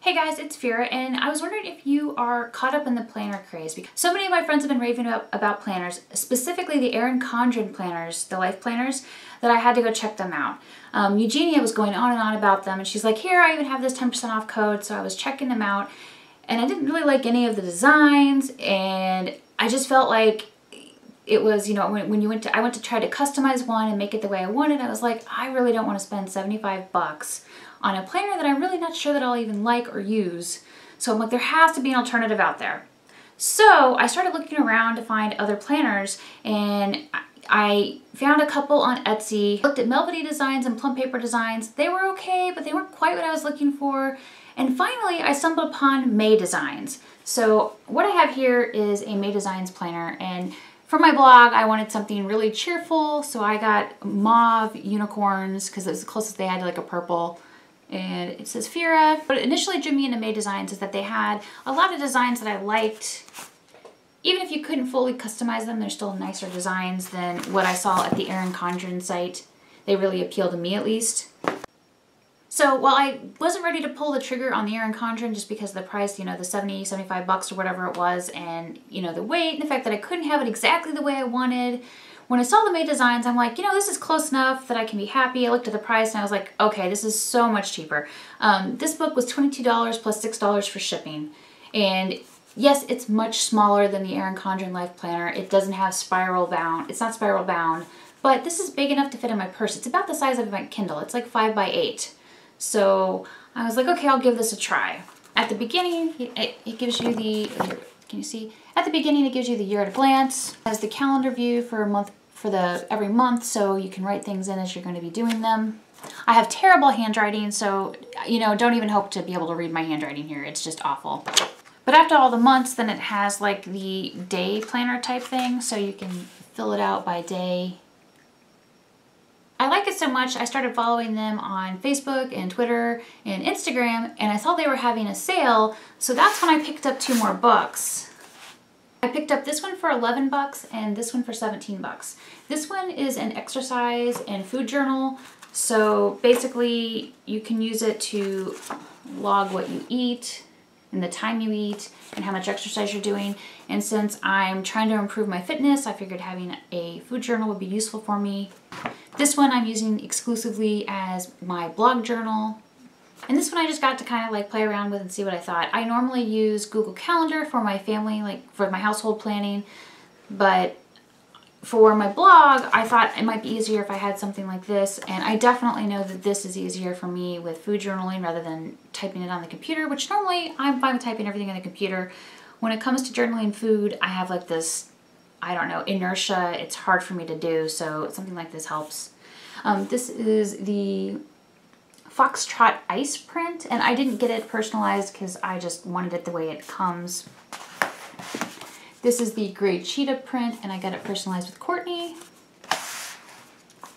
Hey guys, it's Phyrra, and I was wondering if you are caught up in the planner craze. Because so many of my friends have been raving about planners, specifically the Erin Condren planners, the life planners, that I had to go check them out. Eugenia was going on and on about them, and she's like, here, I even have this 10% off code, so I was checking them out, and I didn't really like any of the designs, and I just felt like it was, you know, when I went to try to customize one and make it the way I wanted, I was like, I really don't want to spend 75 bucks on a planner that I'm really not sure that I'll even like or use. So I'm like, there has to be an alternative out there. So I started looking around to find other planners, and I found a couple on Etsy. Looked at Melody Designs and Plum Paper Designs. They were okay, but they weren't quite what I was looking for. And finally, I stumbled upon May Designs. So what I have here is a May Designs planner, and for my blog, I wanted something really cheerful, so I got mauve unicorns because it was the closest they had to like a purple. And it says Phyrra. What initially drew me into May Designs is that they had a lot of designs that I liked. Even if you couldn't fully customize them, they're still nicer designs than what I saw at the Erin Condren site. They really appeal to me, at least. So while I wasn't ready to pull the trigger on the Erin Condren just because of the price, you know, the 70, 75 bucks or whatever it was, and, you know, the weight and the fact that I couldn't have it exactly the way I wanted, when I saw the May Designs, I'm like, you know, this is close enough that I can be happy. I looked at the price and I was like, okay, this is so much cheaper. This book was $22 plus $6 for shipping. And yes, it's much smaller than the Erin Condren Life Planner. It doesn't have spiral bound. It's not spiral bound, but this is big enough to fit in my purse. It's about the size of my Kindle. It's like 5 by 8. So I was like, okay, I'll give this a try. At the beginning, it gives you the, can you see? At the beginning, it gives you the year at a glance. It has the calendar view for a month, every month, so you can write things in as you're going to be doing them. I have terrible handwriting, so, you know, don't even hope to be able to read my handwriting here. It's just awful. But after all the months, then it has like the day planner type thing, so you can fill it out by day. I like it so much, I started following them on Facebook and Twitter and Instagram, and I saw they were having a sale, so that's when I picked up 2 more books. I picked up this one for 11 bucks and this one for 17 bucks. This one is an exercise and food journal, so basically you can use it to log what you eat and the time you eat and how much exercise you're doing. And since I'm trying to improve my fitness, I figured having a food journal would be useful for me. This one I'm using exclusively as my blog journal. And this one I just got to kind of like play around with and see what I thought. I normally use Google Calendar for my family, like for my household planning, but for my blog, I thought it might be easier if I had something like this, and I definitely know that this is easier for me with food journaling rather than typing it on the computer, which normally I'm fine with typing everything on the computer. When it comes to journaling food, I have like this, I don't know, inertia. It's hard for me to do, so something like this helps. This is the Foxtrot Ice print, and I didn't get it personalized because I just wanted it the way it comes. This is the Gray Cheetah print, and I got it personalized with Courtney.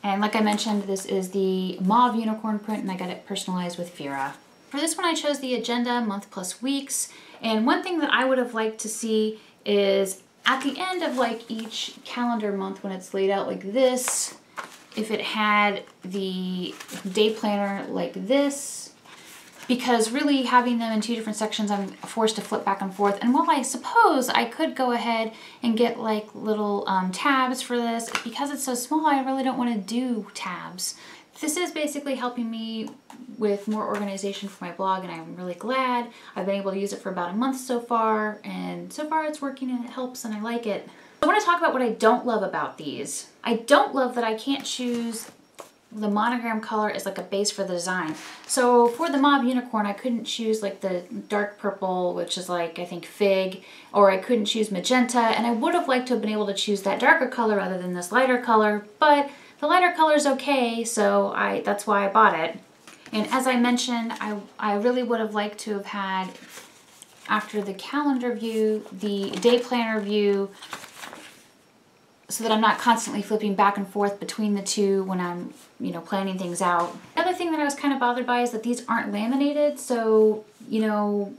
And like I mentioned, this is the Mauve Unicorn print, and I got it personalized with Phyrra. For this one, I chose the Agenda Month Plus Weeks, and one thing that I would have liked to see is at the end of like each calendar month when it's laid out like this, if it had the day planner like this, because really having them in 2 different sections, I'm forced to flip back and forth. And while I suppose I could go ahead and get like little tabs for this, because it's so small, I really don't want to do tabs. This is basically helping me with more organization for my blog, and I'm really glad. I've been able to use it for about a month so far, and so far it's working and it helps and I like it. I want to talk about what I don't love about these. I don't love that I can't choose the monogram color as like a base for the design. So for the Mauve Unicorn, I couldn't choose like the dark purple, which is like, I think, fig, or I couldn't choose magenta, and I would have liked to have been able to choose that darker color rather than this lighter color, but the lighter color is okay, so that's why I bought it. And as I mentioned, I really would have liked to have had, after the calendar view, the day planner view, so that I'm not constantly flipping back and forth between the two when I'm, you know, planning things out. The other thing that I was kind of bothered by is that these aren't laminated, so, you know,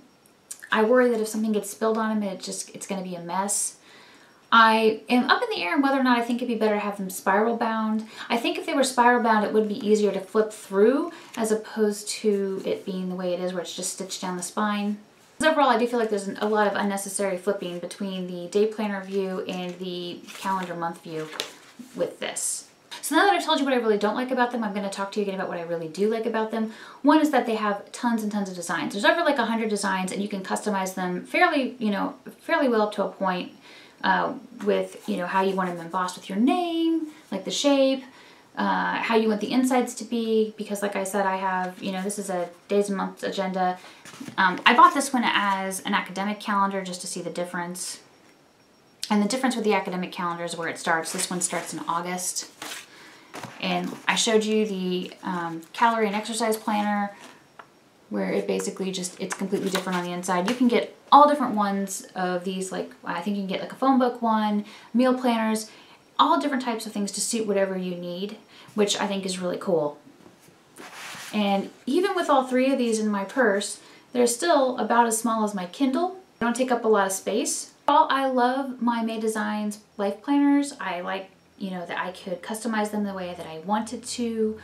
I worry that if something gets spilled on them, it's going to be a mess. I am up in the air on whether or not I think it'd be better to have them spiral bound. I think if they were spiral bound, it would be easier to flip through as opposed to it being the way it is where it's just stitched down the spine. Overall, I do feel like there's a lot of unnecessary flipping between the day planner view and the calendar month view with this. So now that I've told you what I really don't like about them, I'm going to talk to you again about what I really do like about them. One is that they have tons and tons of designs. There's over like 100 designs, and you can customize them fairly well up to a point with, how you want them embossed with your name, like the shape, how you want the insides to be, because like I said, I have, this is a days and months agenda. I bought this one as an academic calendar just to see the difference. And the difference with the academic calendar is where it starts. This one starts in August. And I showed you the calorie and exercise planner where it basically it's completely different on the inside. You can get all different ones of these, like I think you can get like a phone book one, meal planners, all different types of things to suit whatever you need, which I think is really cool. And even with all three of these in my purse, they're still about as small as my Kindle. They don't take up a lot of space. I love my May Designs life planners. I like, that I could customize them the way that I wanted to.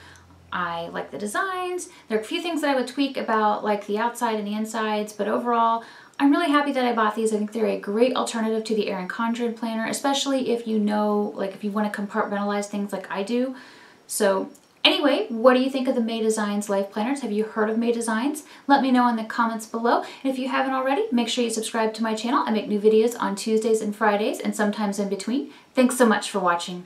I like the designs. There are a few things that I would tweak about, like the outside and the insides, but overall, I'm really happy that I bought these. I think they're a great alternative to the Erin Condren planner, especially if if you want to compartmentalize things like I do. So anyway, what do you think of the May Designs life planners? Have you heard of May Designs? Let me know in the comments below. And if you haven't already, make sure you subscribe to my channel. I make new videos on Tuesdays and Fridays and sometimes in between. Thanks so much for watching.